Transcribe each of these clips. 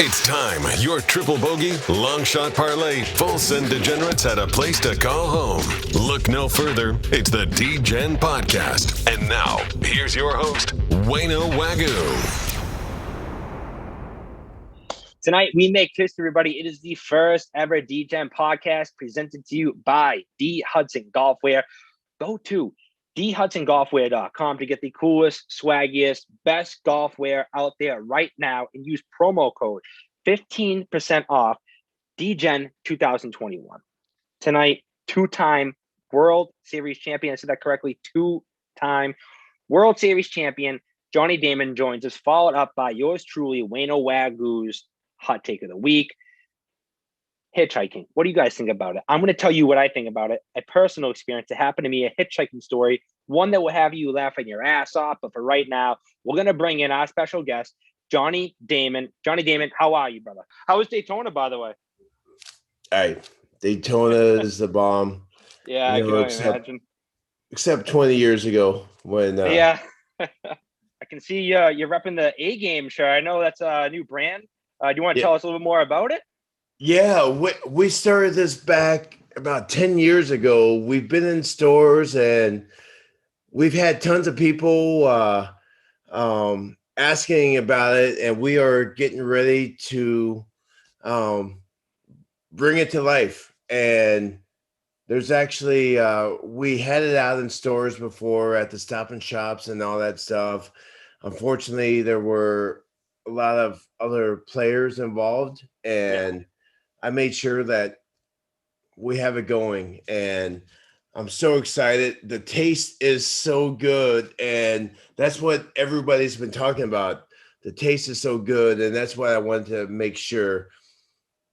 It's time. Your triple bogey, long shot parlay, full send degenerates had a place to call home. Look no further. It's the DGEN podcast. And now, here's your host, Wayno Wagyu. Tonight, we make history, everybody. It is the first ever DGEN podcast presented to you by D. Hudson Golfwear. Go to DHudsonGolfwear.com to get the coolest, swaggiest, best golf wear out there right now and use promo code 15% off DGEN 2021. Tonight, two-time World Series champion. I said that correctly. Two-time World Series champion Johnny Damon joins us, followed up by yours truly, Wayno Wagyu's hot take of the week. Hitchhiking. What do you guys think about it? I'm going to tell you what I think about it. A personal experience. It happened to me, a hitchhiking story, one that will have you laughing your ass off. But for right now, we're going to bring in our special guest, Johnny Damon. Johnny Damon, how are you, brother? How was Daytona, by the way? Hey, Daytona is the bomb. Yeah, you know, I can imagine. Except 20 years ago when... yeah. I can see you're repping the A-Game shirt. I know that's a new brand. Do you want to tell us a little bit more about it? Yeah, we started this back about 10 years ago. We've been in stores and we've had tons of people asking about it, and we are getting ready to bring it to life. And there's actually we had it out in stores before at the Stop and Shops and all that stuff. Unfortunately, there were a lot of other players involved, and I made sure that we have it going, and I'm so excited. The taste is so good, and that's what everybody's been talking about. The taste is so good, and that's why I wanted to make sure.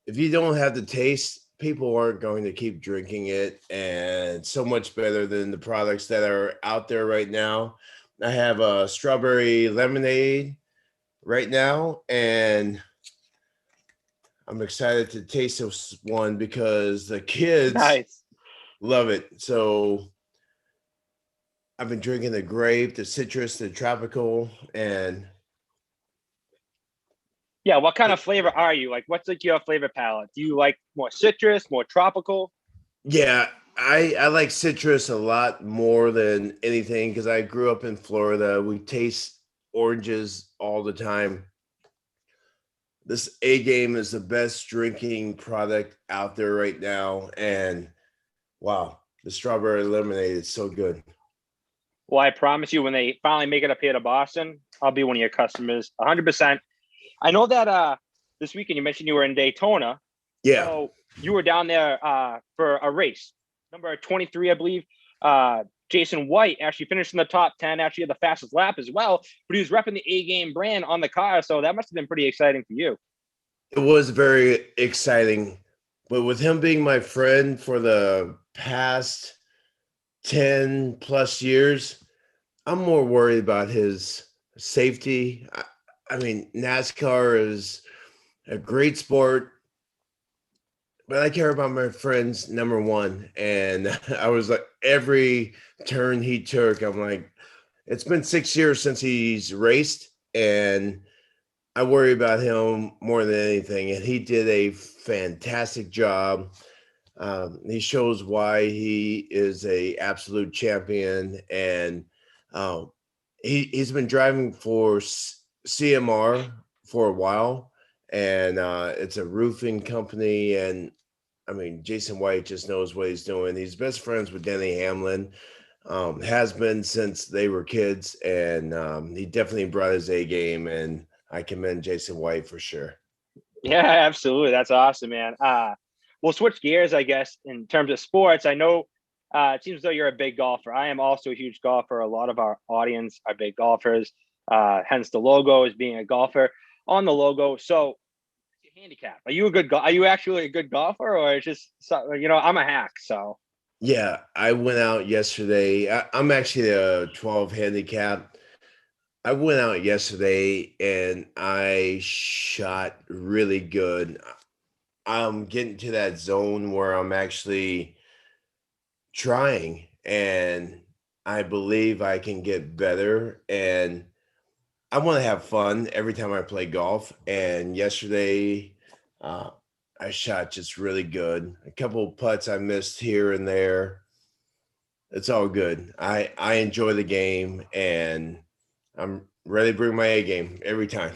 If you don't have the taste, people aren't going to keep drinking it, and it's so much better than the products that are out there right now. I have a strawberry lemonade right now, and I'm excited to taste this one because the kids love it. So I've been drinking the grape, the citrus, the tropical, and yeah. What kind of flavor are you? Like, what's like your flavor palette? Do you like more citrus, more tropical? Yeah, I like citrus a lot more than anything because I grew up in Florida. We taste oranges all the time. This A-Game is the best drinking product out there right now. And wow, the strawberry lemonade is so good. Well, I promise you, when they finally make it up here to Boston, I'll be one of your customers 100%. I know that this weekend you mentioned you were in Daytona. Yeah. So you were down there for a race. Number 23, I believe. Jason White actually finished in the top 10, actually had the fastest lap as well, but he was repping the A-Game brand on the car, so that must have been pretty exciting for you. It was very exciting, but with him being my friend for the past 10 plus years, I'm more worried about his safety. I mean, NASCAR is a great sport, but I care about my friends, number one. And I was like, every turn he took, I'm like, it's been 6 years since he's raced, and I worry about him more than anything. And he did a fantastic job. He shows why he is a absolute champion. And he's been driving for CMR for a while, and it's a roofing company. And I mean, Jason White just knows what he's doing. He's best friends with Denny Hamlin, has been since they were kids, and he definitely brought his A-game, and I commend Jason White for sure. Yeah, absolutely. That's awesome, man. We'll switch gears, I guess, in terms of sports. I know it seems as though you're a big golfer. I am also a huge golfer. A lot of our audience are big golfers, hence the logo is being a golfer on the logo. So handicap. Are you a good Are you actually a good golfer, or it's just, I'm a hack? So yeah, I went out yesterday. I'm actually a 12 handicap. I went out yesterday and I shot really good. I'm getting to that zone where I'm actually trying, and I believe I can get better. And I want to have fun every time I play golf. And yesterday, uh, I shot just really good. A couple of putts I missed here and there. It's all good. I enjoy the game, and I'm ready to bring my A game every time.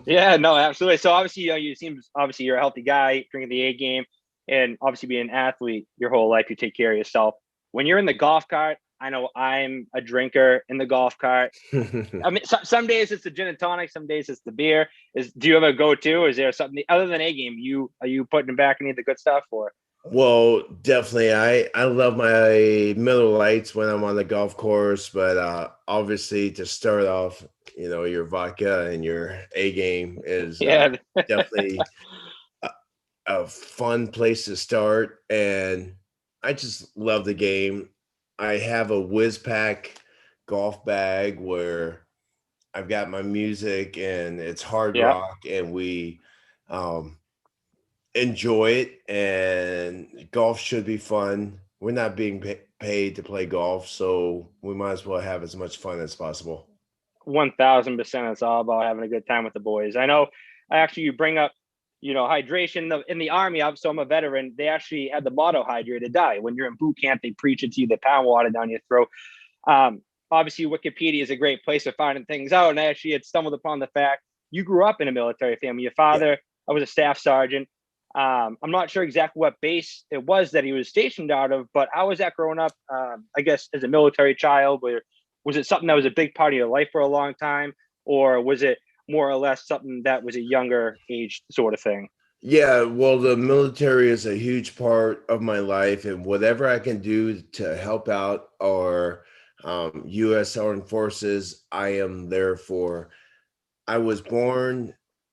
Yeah, no, absolutely. So obviously, you seem obviously you're a healthy guy, drinking the A game, and obviously being an athlete your whole life, you take care of yourself. When you're in the golf cart, I know I'm a drinker in the golf cart. I mean, some days it's the gin and tonic, some days it's the beer. Do you have a go-to? Is there something other than A game? Are you putting back any of the good stuff or? Well, definitely. I love my Miller Lights when I'm on the golf course, but obviously to start off, your vodka and your A game is Yeah. definitely a fun place to start. And I just love the game. I have a whiz pack golf bag where I've got my music and it's hard Yeah. rock, and we um, enjoy it. And golf should be fun. We're not being paid to play golf, so we might as well have as much fun as possible. 1000%. It's all about having a good time with the boys. I know actually you bring up, hydration in the army. So I'm a veteran. They actually had the motto hydrate or die. When you're in boot camp, they preach it to you, they pound water down your throat. Obviously Wikipedia is a great place for finding things out. And I actually had stumbled upon the fact you grew up in a military family. Your father, I was a staff sergeant. I'm not sure exactly what base it was that he was stationed out of, but how was that growing up? I guess as a military child, where was it something that was a big part of your life for a long time, or was it more or less something that was a younger age sort of thing? Yeah, well, the military is a huge part of my life, and whatever I can do to help out our U.S. Armed Forces, I am there for. I was born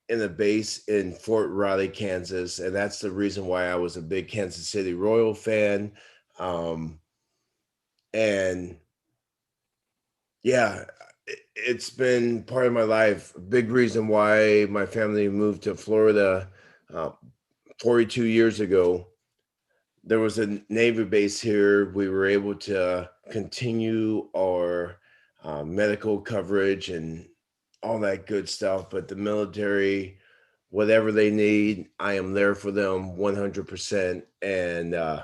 in a base in Fort Riley, Kansas, and that's the reason why I was a big Kansas City Royal fan. And yeah, it's been part of my life. A big reason why my family moved to Florida uh, 42 years ago. There was a Navy base here. We were able to continue our medical coverage and all that good stuff. But the military, whatever they need, I am there for them 100%. And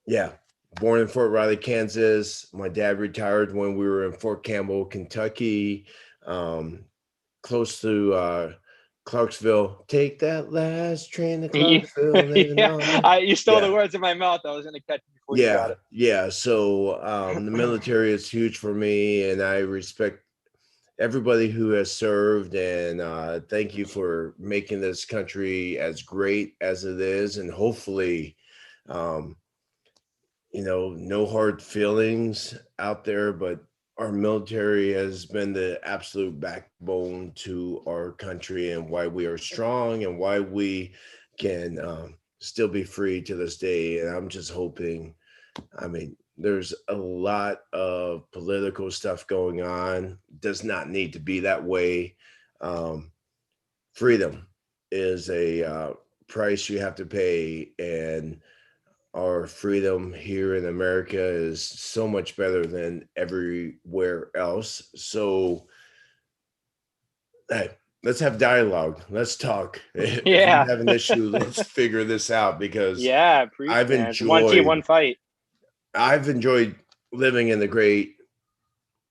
yeah, born in Fort Riley, Kansas. My dad retired when we were in Fort Campbell, Kentucky, um, close to Clarksville. Take that last train to Clarksville. Living Yeah, on. you stole the Yeah. words in my mouth. I was going to catch it before you got Yeah, it. yeah. So the military is huge for me, and I respect everybody who has served. And thank you for making this country as great as it is. And hopefully, um, no hard feelings out there, but our military has been the absolute backbone to our country and why we are strong and why we can still be free to this day. And I'm just hoping, I mean, there's a lot of political stuff going on. Does not need to be that way. Um, Freedom is a price you have to pay, and our freedom here in America is so much better than everywhere else. So, hey, let's have dialogue. Let's talk. If you Yeah. have an issue, let's figure this out because Yeah, preach, I've man. It's one team, enjoyed one fight. I've enjoyed living in the great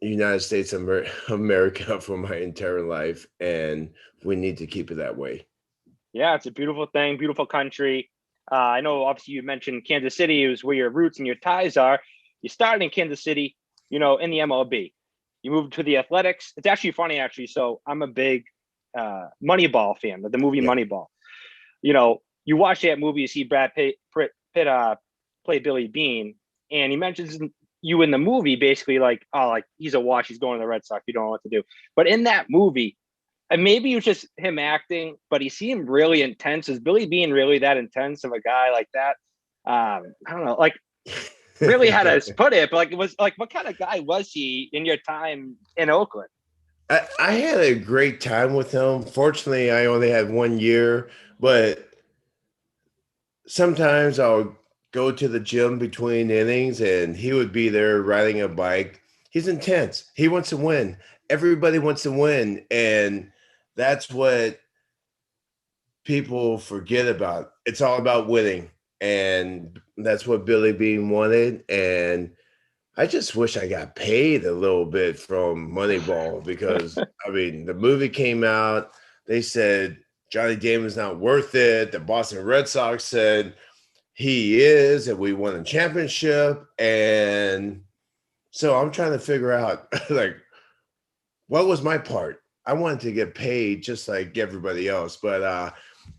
United States of America for my entire life, and we need to keep it that way. Yeah, it's a beautiful thing, beautiful country. I know, obviously, you mentioned Kansas City is where your roots and your ties are. You started in Kansas City, in the MLB. You moved to the Athletics. It's actually funny, actually. So I'm a big Moneyball fan, the movie Yeah. Moneyball. You watch that movie, you see Brad Pitt play Billy Bean, and he mentions you in the movie basically like, oh, like he's a wash, he's going to the Red Sox, you don't know what to do. But in that movie, and maybe it was just him acting, but he seemed really intense. Is Billy Bean really that intense of a guy like that? I don't know, like really how to put it, but like it was like, what kind of guy was he in your time in Oakland? I had a great time with him. Fortunately, I only had 1 year, but sometimes I'll go to the gym between innings and he would be there riding a bike. He's intense. He wants to win. Everybody wants to win. And that's what people forget about. It's all about winning. And that's what Billy Bean wanted. And I just wish I got paid a little bit from Moneyball because, I mean, the movie came out. They said Johnny Damon's not worth it. The Boston Red Sox said he is, and we won a championship. And so I'm trying to figure out, like, what was my part? I wanted to get paid just like everybody else, but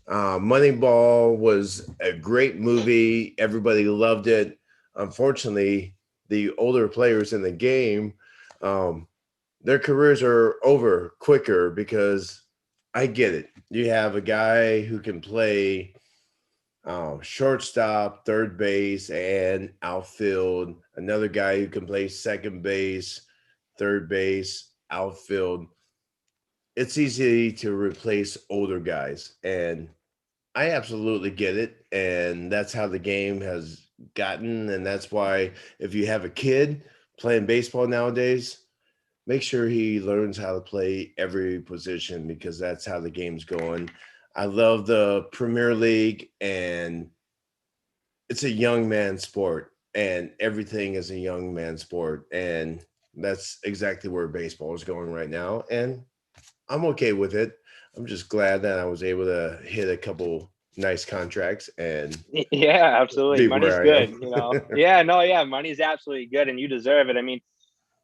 Moneyball was a great movie. Everybody loved it. Unfortunately, the older players in the game, their careers are over quicker because I get it. You have a guy who can play shortstop, third base, and outfield. Another guy who can play second base, third base, outfield. It's easy to replace older guys, and I absolutely get it. And that's how the game has gotten. And that's why if you have a kid playing baseball nowadays, make sure he learns how to play every position because that's how the game's going. I love the Premier League, and it's a young man sport, and everything is a young man sport. And that's exactly where baseball is going right now. And I'm okay with it. I'm just glad that I was able to hit a couple nice contracts and Yeah, absolutely. be Money's where I good, am. you know. Yeah, no, yeah, money's absolutely good, and you deserve it. I mean,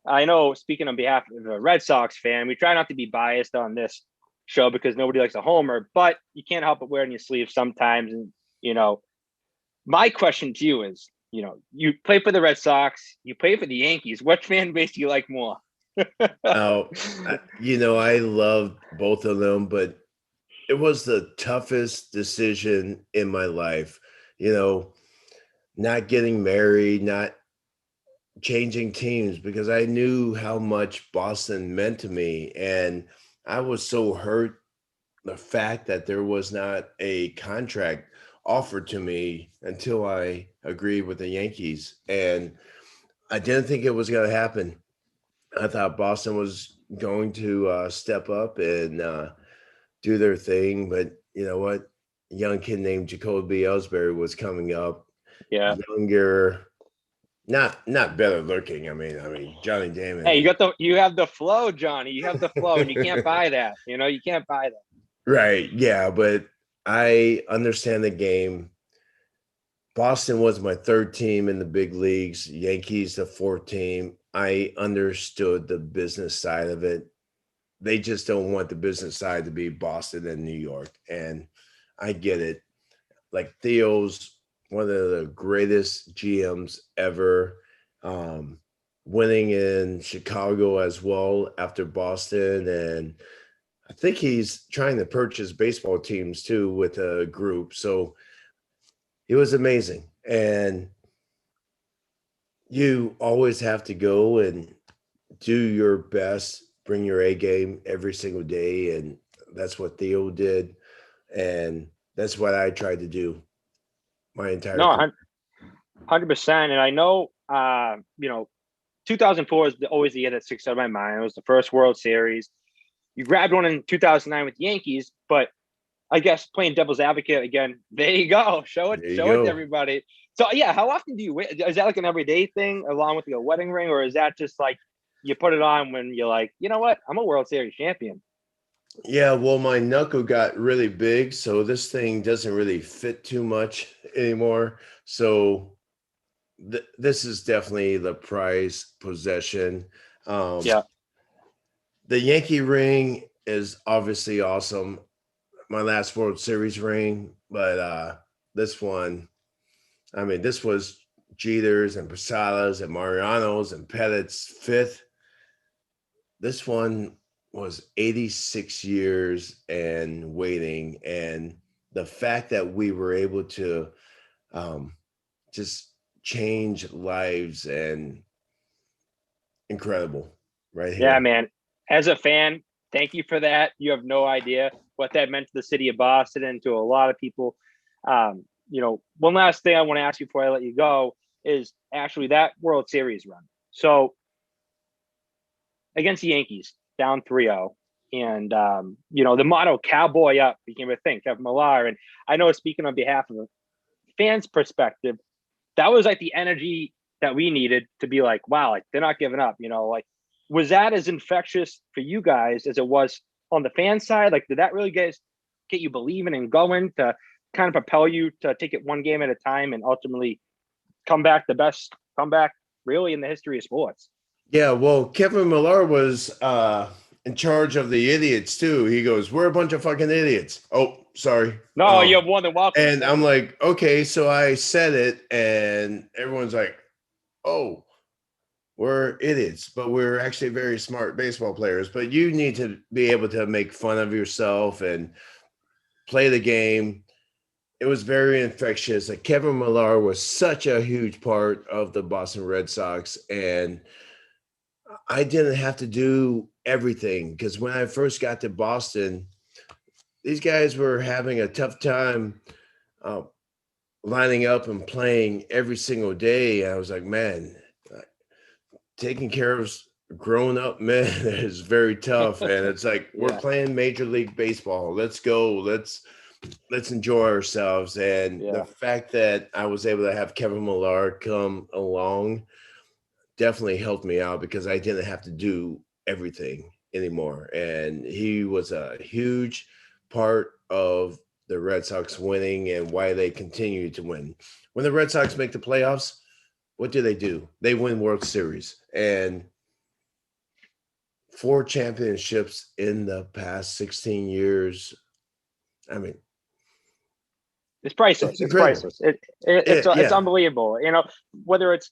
I know, speaking on behalf of a Red Sox fan, we try not to be biased on this show because nobody likes a homer, but you can't help but wear it in your sleeve sometimes. And, you know, my question to you is, you know, you play for the Red Sox, you play for the Yankees. What fan base do you like more? Oh, I love both of them, but it was the toughest decision in my life. You know, not getting married, not changing teams because I knew how much Boston meant to me. And I was so hurt the fact that there was not a contract offered to me until I agreed with the Yankees. And I didn't think it was going to happen. I thought Boston was going to step up and do their thing. But you know what? A young kid named Jacoby Ellsbury was coming up, Yeah. younger, not better looking. I mean Johnny Hey, Damon. you have the flow, Johnny. You have the flow, and you can't buy that. You know, you can't buy that. Right. Yeah. But I understand the game. Boston was my third team in the big leagues, Yankees, the fourth team. I understood the business side of it. They just don't want the business side to be Boston and New York. And I get it. Like Theo's one of the greatest GMs ever. Um, Winning in Chicago as well after Boston. And I think he's trying to purchase baseball teams too with a group. So it was amazing. And you always have to go and do your best, bring your A game every single day. And that's what Theo did. And that's what I tried to do my entire No, career. 100%. And I know, 2004 is always the year that sticks out of my mind. It was the first World Series. You grabbed one in 2009 with the Yankees, but I guess playing devil's advocate again, there you go. Show it There you to go. everybody. So yeah, how often do you win? Is that like an everyday thing along with your wedding ring, or is that just like you put it on when you're like, you know what, I'm a World Series champion? Yeah, well, my knuckle got really big, so this thing doesn't really fit too much anymore. So this is definitely the prize possession. Um, Yeah. the Yankee ring is obviously awesome. My last World Series ring, but this one, I mean, this was Jeter's and Posada's and Mariano's and Pettit's fifth. This one was 86 years and waiting. And the fact that we were able to um, just change lives and incredible right Yeah, here. man. As a fan, thank you for that. You have no idea what that meant to the city of Boston and to a lot of people. One last thing I want to ask you before I let you go is actually that World Series run. So against the Yankees, down 3-0. And, the motto "Cowboy Up" became a thing, Kevin Millar. And I know, speaking on behalf of the fans' perspective, that was like the energy that we needed to be like, wow, like they're not giving up. Was that as infectious for you guys as it was on the fan side? Like, did that really get you believing and going to kind of propel you to take it one game at a time and ultimately come back the best comeback really in the history of sports? Yeah, well, Kevin Millar was in charge of the idiots too. He goes, "We're a bunch of fucking idiots." Oh, sorry. No, you're more than welcome. And I'm like, okay, so I said it, and everyone's like, "Oh, we're idiots, but we're actually very smart baseball players." But you need to be able to make fun of yourself and play the game. It was very infectious. Like, Kevin Millar was such a huge part of the Boston Red Sox, and I didn't have to do everything because when I first got to Boston, these guys were having a tough time uh, lining up and playing every single day. I was like, man, taking care of grown-up men is very tough. And it's like, we're playing Major League Baseball. Let's go. Let's enjoy ourselves. And the fact that I was able to have Kevin Millar come along definitely helped me out because I didn't have to do everything anymore. And he was a huge part of the Red Sox winning and why they continue to win. When the Red Sox make the playoffs, what do? They win World Series. And 4 championships in the past 16 years. I mean, it's priceless. It's priceless. It's unbelievable. Whether it's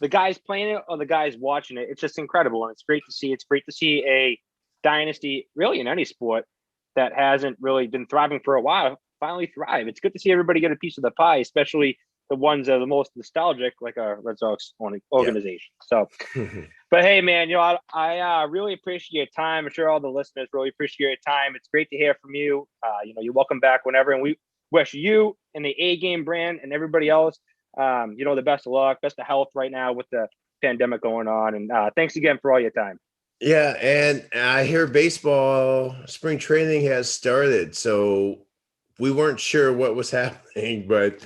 the guys playing it or the guys watching it, it's just incredible. And it's great to see. It's great to see a dynasty, really, in any sport that hasn't really been thriving for a while, finally thrive. It's good to see everybody get a piece of the pie, especially the ones that are the most nostalgic, like our Red Sox organization. So, but hey, man, I really appreciate your time. I'm sure all the listeners really appreciate your time. It's great to hear from you. You're welcome back whenever. And we wish you and the A Game brand and everybody else, the best of luck, best of health right now with the pandemic going on. And thanks again for all your time. Yeah, and I hear baseball spring training has started, so we weren't sure what was happening, but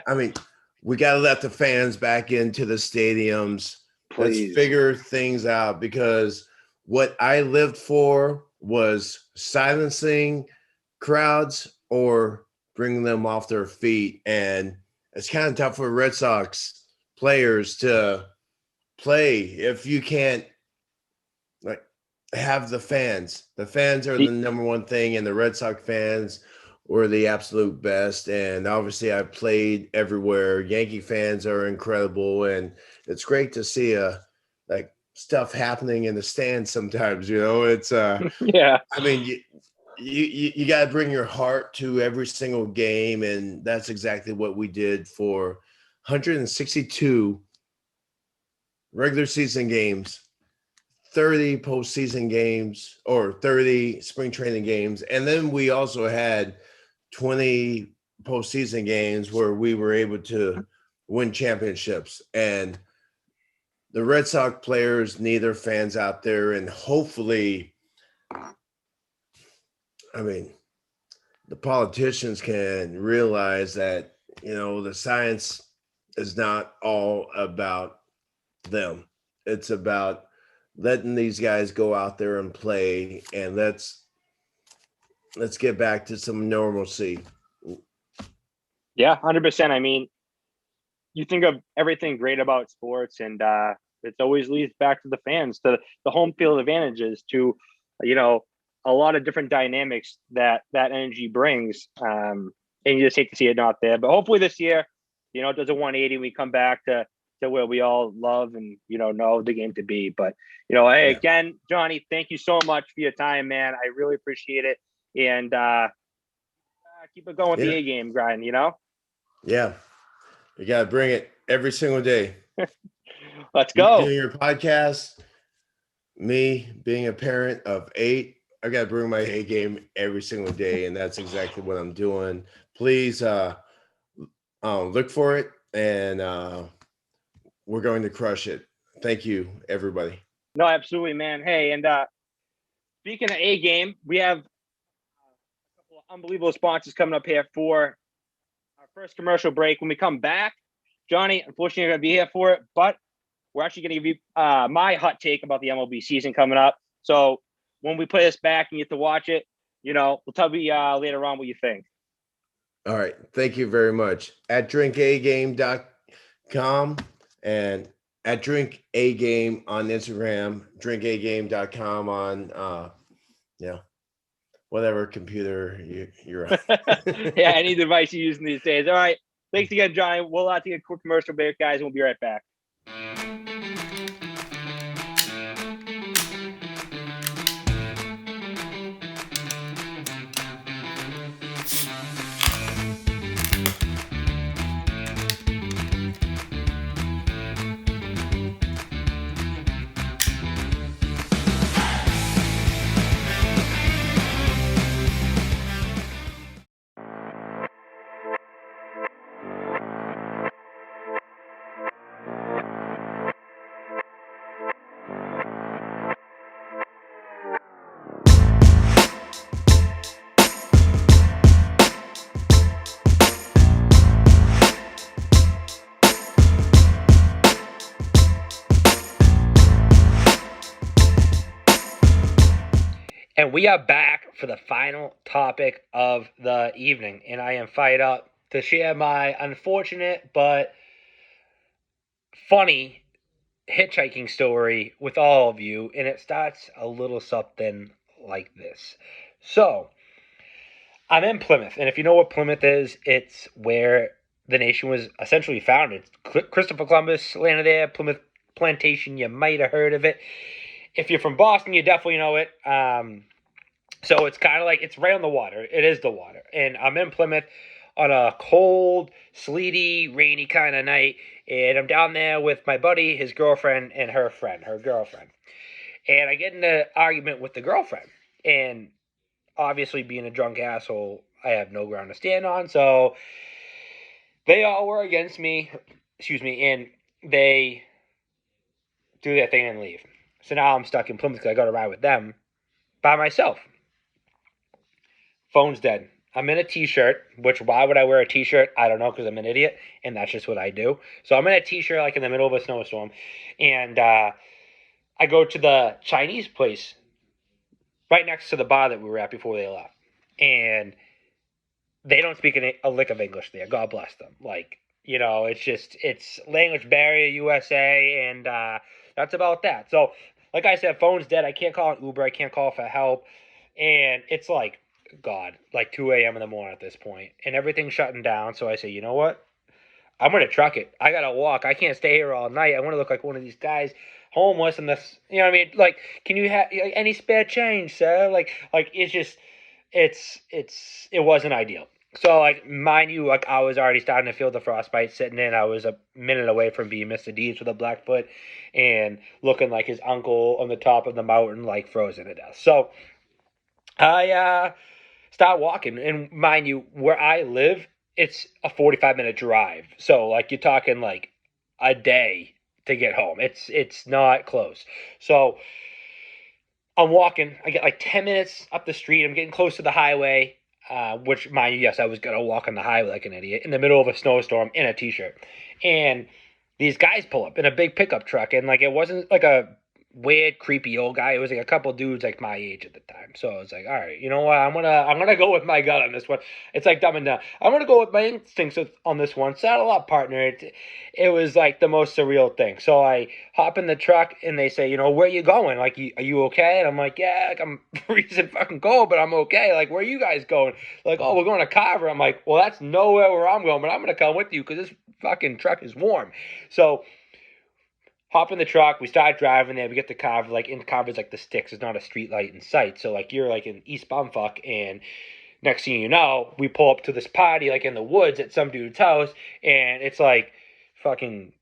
I mean, we got to let the fans back into the stadiums. Please. Let's figure things out because what I lived for was silencing crowds or bringing them off their feet. And it's kind of tough for Red Sox players to play if you can't have the fans. The fans are the number one thing, and the Red Sox fans were the absolute best. And obviously I played everywhere. Yankee fans are incredible, and it's great to see stuff happening in the stands sometimes. It's I mean, you got to bring your heart to every single game, and that's exactly what we did for 162 regular season games, 30 postseason games, or 30 spring training games. And then we also had 20 postseason games where we were able to win championships. And the Red Sox players need their fans out there. And hopefully, I mean, the politicians can realize that, the science is not all about them. It's about letting these guys go out there and play, and let's get back to some normalcy. Yeah, 100%. I mean, you think of everything great about sports, and it always leads back to the fans, to the home field advantages, to a lot of different dynamics that energy brings. And you just hate to see it not there. But hopefully this year, it does a 180 and we come back to where we all love and, know the game to be. But, hey, again, Johnny, thank you so much for your time, man. I really appreciate it. And keep it going with the A-game grind, Yeah. You got to bring it every single day. Let's go. Doing your podcast, me being a parent of 8, I got to bring my A game every single day. And that's exactly what I'm doing. Please look for it. And we're going to crush it. Thank you, everybody. No, absolutely, man. Hey, and speaking of A game, we have a couple of unbelievable sponsors coming up here for our first commercial break. When we come back, Johnny, unfortunately, you're going to be here for it, but we're actually going to give you my hot take about the MLB season coming up. So when we play this back and you get to watch it, we'll tell you later on what you think. All right. Thank you very much. At drinkagame.com and at drinkagame on Instagram, drinkagame.com on, whatever computer you're on. Yeah, any device you're using these days. All right. Thanks again, Johnny. We'll take a quick commercial break, guys, and we'll be right back. And we are back for the final topic of the evening, and I am fired up to share my unfortunate but funny hitchhiking story with all of you, and it starts a little something like this. So, I'm in Plymouth, and if you know what Plymouth is, it's where the nation was essentially founded. Christopher Columbus landed there, Plymouth Plantation, you might have heard of it. If you're from Boston, you definitely know it. So it's kind of like, it's right on the water. It is the water. And I'm in Plymouth on a cold, sleety, rainy kind of night. And I'm down there with my buddy, his girlfriend, and her girlfriend. And I get in an argument with the girlfriend. And obviously, being a drunk asshole, I have no ground to stand on. So they all were against me, and they do their thing and leave. So now I'm stuck in Plymouth because I got to ride with them by myself. Phone's dead. I'm in a t-shirt, which why would I wear a t-shirt? I don't know, because I'm an idiot, and that's just what I do. So I'm in a t-shirt like in the middle of a snowstorm, and I go to the Chinese place right next to the bar that we were at before they left. And they don't speak a lick of English there. God bless them. It's language barrier USA, and that's about that. So, like I said, phone's dead. I can't call an Uber. I can't call for help. And it's like 2 a.m. in the morning at this point, and everything's shutting down. So I say, you know what? I'm going to truck it. I got to walk. I can't stay here all night. I want to look like one of these guys, homeless, and this, you know what I mean? Like, can you have any spare change, sir? It wasn't ideal. So, mind you, I was already starting to feel the frostbite sitting in. I was a minute away from being Mr. Deeds with a Blackfoot and looking like his uncle on the top of the mountain, frozen to death. So, I start walking, and mind you, where I live, it's a 45-minute drive. So, you're talking, a day to get home. It's not close. So, I'm walking. I get, 10 minutes up the street. I'm getting close to the highway, which, mind you, yes, I was going to walk on the highway like an idiot in the middle of a snowstorm in a t-shirt. And these guys pull up in a big pickup truck, and, it wasn't, a weird, creepy old guy. It was a couple dudes my age at the time. So I was like, all right, you know what? I'm gonna go with my gut on this one. It's like Dumb and Dumb. I'm gonna go with my instincts on this one. Saddle up, partner. It was the most surreal thing. So I hop in the truck, and they say, where you going? Are you okay? And I'm like, yeah, I'm freezing fucking cold, but I'm okay. Where are you guys going? Oh, we're going to Carver. I'm like, well, that's nowhere where I'm going, but I'm gonna come with you because this fucking truck is warm. So hop in the truck, we start driving there, we get to Carver, in Carver's the sticks, there's not a street light in sight, so you're in East Bumfuck, and next thing you know, we pull up to this party in the woods at some dude's house, and it's fucking,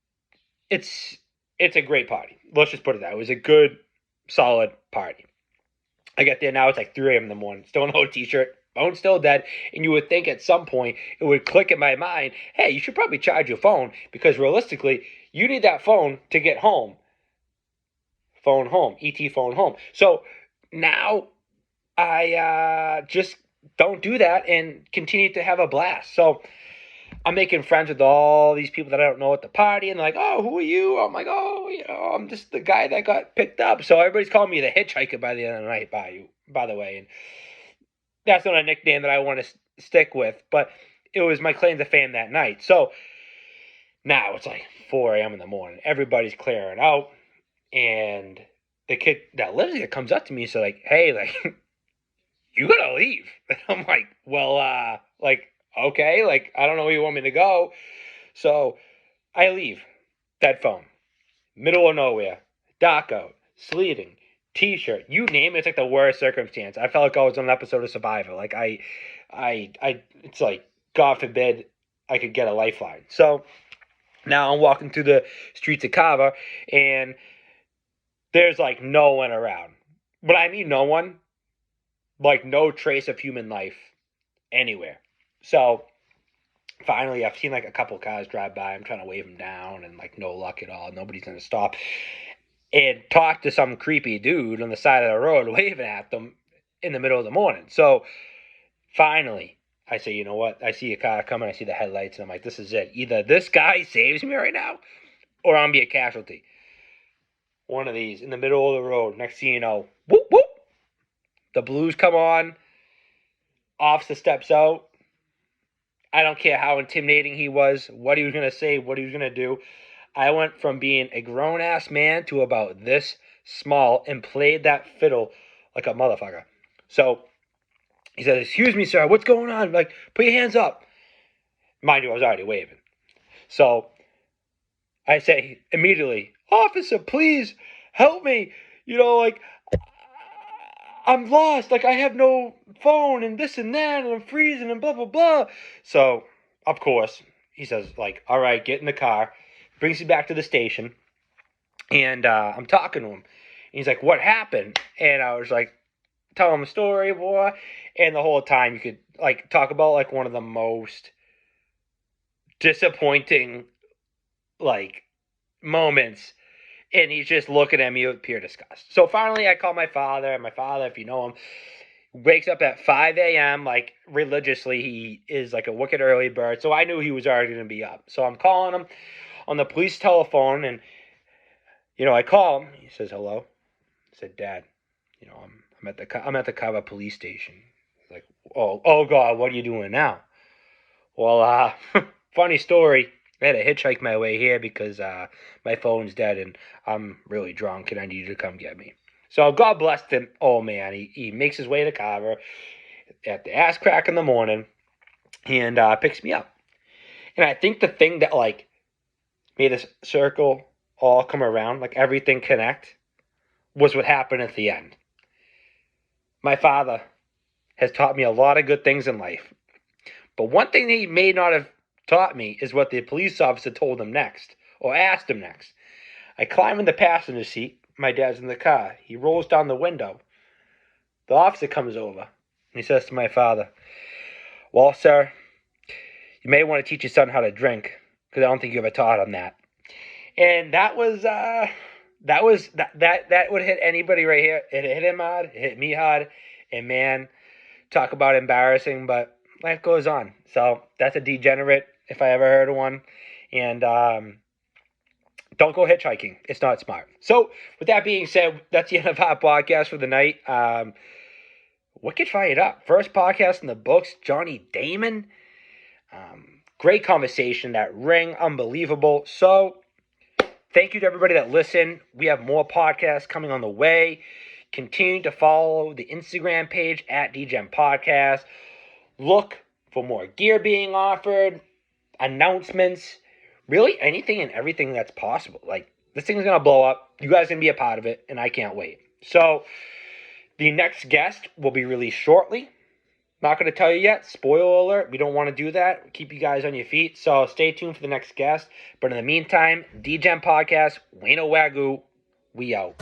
it's a great party, let's just put it that way. It was a good, solid party. I get there now, it's 3 a.m. in the morning, still no t-shirt, phone's still dead, and you would think at some point it would click in my mind, hey, you should probably charge your phone, because realistically, you need that phone to get home. phone home, ET phone home. So now I just don't do that and continue to have a blast. So I'm making friends with all these people that I don't know at the party, and they're like, "Oh, who are you?" I'm like, "Oh, I'm just the guy that got picked up." So everybody's calling me the hitchhiker by the end of the night, by the way, and that's not a nickname that I want to stick with, but it was my claim to fame that night. So now it's like 4 a.m. in the morning. Everybody's clearing out, and the kid that lives here comes up to me and says, like, "Hey, like, you gotta leave." And I'm like, "Well, okay, like, I don't know where you want me to go." So I leave. Dead phone. Middle of nowhere. Dark out. Sleeting. T-shirt. You name it. It's like the worst circumstance. I felt like I was on an episode of Survivor. Like, it's like, God forbid I could get a lifeline. So now I'm walking through the streets of Cava, and there's like no one around. But I mean no one. Like, no trace of human life anywhere. So finally, I've seen like a couple cars drive by. I'm trying to wave them down, and like no luck at all. Nobody's gonna stop and talk to some creepy dude on the side of the road waving at them in the middle of the morning. So finally, I say, you know what? I see a car coming. I see the headlights, and I'm like, this is it. Either this guy saves me right now, or I'm gonna be a casualty. One of these in the middle of the road. Next thing you know, whoop whoop. The blues come on. Officer steps out. I don't care how intimidating he was, what he was going to say, what he was going to do. I went from being a grown-ass man to about this small and played that fiddle like a motherfucker. So he said, "Excuse me, sir, what's going on? Like, put your hands up." Mind you, I was already waving. So I say immediately, "Officer, please help me. Like, I'm lost. Like, I have no phone and this and that, and I'm freezing and blah, blah, blah." So, of course, he says, like, "All right, get in the car." Brings me back to the station, and I'm talking to him. And he's like, "What happened?" And I was like, tell him a story, boy. And the whole time you could, like, talk about, like, one of the most disappointing, like, moments. And he's just looking at me with pure disgust. So finally, I call my father. And my father, if you know him, wakes up at 5 a.m. like religiously. He is like a wicked early bird. So I knew he was already going to be up. So I'm calling him on the police telephone. And, I call him. He says, "Hello." I said, "Dad, I'm at the Cava police station." He's like, oh God, what are you doing now?" Well, funny story. I had to hitchhike my way here because my phone's dead and I'm really drunk and I need you to come get me. So God bless him. Oh man, he makes his way to Carver at the ass crack in the morning and picks me up. And I think the thing that like made this circle all come around, like everything connect, was what happened at the end. My father has taught me a lot of good things in life. But one thing that he may not have taught me is what the police officer told him next, or asked him next. I climb in the passenger seat. My dad's in the car. He rolls down the window. The officer comes over, and he says to my father, "Well, sir, you may want to teach your son how to drink, because I don't think you ever taught him that." And that would hit anybody right here. It hit him hard. It hit me hard. And man, talk about embarrassing, but life goes on. So that's a degenerate, if I ever heard of one. And don't go hitchhiking. It's not smart. So with that being said, that's the end of our podcast for the night. Wicked fired up. First podcast in the books. Johnny Damon. Great conversation. That ring, unbelievable. So thank you to everybody that listened. We have more podcasts coming on the way. Continue to follow the Instagram page at DGEN Podcast. Look for more gear being offered, announcements, really anything and everything that's possible. Like, this thing's going to blow up. You guys are going to be a part of it, and I can't wait. So, the next guest will be released shortly. Not going to tell you yet. Spoiler alert. We don't want to do that. Keep you guys on your feet. So, stay tuned for the next guest. But in the meantime, DGEN Podcast, Wayno Wagyu, we out.